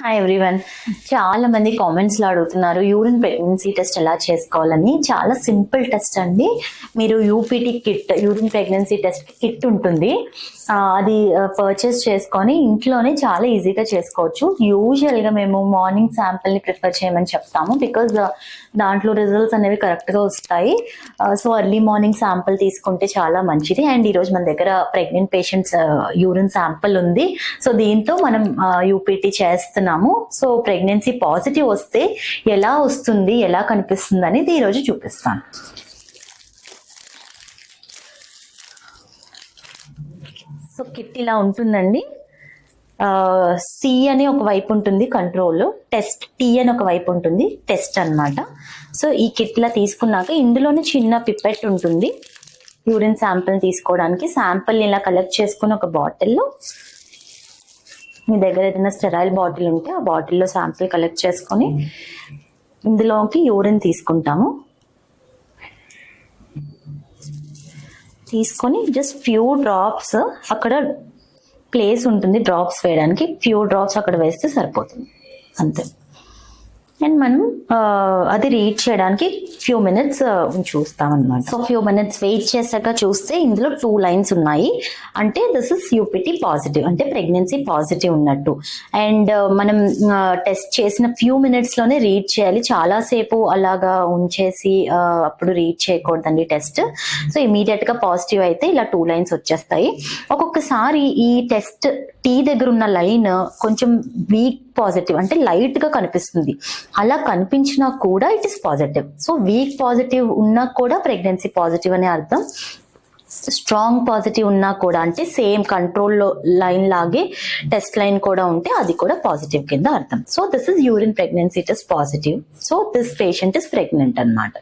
Hi everyone. చాలా మంది comments లో అడుగుతున్నారు యూరిన్ ప్రెగ్నెన్సీ టెస్ట్ ఎలా చేసుకోవాలని. చాలా సింపుల్ టెస్ట్ అండి. మీరు UPT kit, urine pregnancy test kit ఉంటుంది, అది పర్చేస్ చేసుకొని ఇంట్లోనే చాలా ఈజీగా చేసుకోవచ్చు. యూజువల్ గా మేము మార్నింగ్ శాంపిల్ ని ప్రిఫర్ చేయమని చెప్తాము, బికాజ్ దాంట్లో రిజల్ట్స్ అనేవి కరెక్ట్ గా వస్తాయి. సో ఎర్లీ మార్నింగ్ శాంపిల్ తీసుకుంటే చాలా మంచిది. అండ్ ఈ రోజు మన దగ్గర ప్రెగ్నెంట్ పేషెంట్స్ యూరిన్ శాంపిల్ ఉంది. సో దీంతో మనం యూపీటీ చేస్తున్నాము. సో ప్రెగ్నెన్సీ పాజిటివ్ వస్తే ఎలా వస్తుంది, ఎలా కనిపిస్తుంది అనేది ఈరోజు చూపిస్తాను. సో కిట్ ఇలా ఉంటుందండి. సి అని ఒక వైపు ఉంటుంది కంట్రోల్, టెస్ట్ టీ అని ఒక వైపు ఉంటుంది టెస్ట్ అన్నమాట. సో ఈ కిట్ లా తీసుకున్నాక ఇందులోనే చిన్న పిపెట్ ఉంటుంది యూరిన్ శాంపిల్ తీసుకోవడానికి. శాంపిల్ ఇలా కలెక్ట్ చేసుకుని ఒక బాటిల్లో, మీ దగ్గర ఏదైనా స్టెరైల్ బాటిల్ ఉంటే ఆ బాటిల్లో శాంపిల్ కలెక్ట్ చేసుకొని ఇందులోకి యూరిన్ తీసుకుంటాము. తీసుకొని జస్ట్ ఫ్యూ డ్రాప్స్, అక్కడ ప్లేస్ ఉంటుంది డ్రాప్స్ వేయడానికి, ఫ్యూ డ్రాప్స్ అక్కడ వేస్తే సరిపోతుంది అంతే. అండ్ మనం అది రీడ్ చేయడానికి ఫ్యూ మినిట్స్ చూస్తాం అనమాట. సో ఫ్యూ మినిట్స్ వెయిట్ చేశాక చూస్తే ఇందులో 2 లైన్స్ ఉన్నాయి. అంటే దిస్ ఇస్ యూపీటీ పాజిటివ్, అంటే ప్రెగ్నెన్సీ పాజిటివ్ ఉన్నట్టు. అండ్ మనం టెస్ట్ చేసిన ఫ్యూ మినిట్స్ లోనే రీడ్ చేయాలి. చాలాసేపు అలాగా ఉంచేసి అప్పుడు రీడ్ చేయకూడదండి టెస్ట్. సో ఇమీడియట్ గా పాజిటివ్ అయితే ఇలా 2 లైన్స్ వచ్చేస్తాయి. ఒక్కొక్కసారి ఈ టెస్ట్ టీ దగ్గర ఉన్న లైన్ కొంచెం వీక్ పాజిటివ్, అంటే లైట్ గా కనిపిస్తుంది. అలా కనిపించినా కూడా it is positive. So weak positive ఉన్నా కూడా ప్రెగ్నెన్సీ పాజిటివ్ అనే అర్థం. స్ట్రాంగ్ పాజిటివ్ ఉన్నా కూడా, అంటే సేమ్ కంట్రోల్ లైన్ లాగే టెస్ట్ లైన్ కూడా ఉంటే అది కూడా పాజిటివ్ కింద అర్థం. So this is urine pregnancy test positive. So this patient is pregnant అన్నమాట.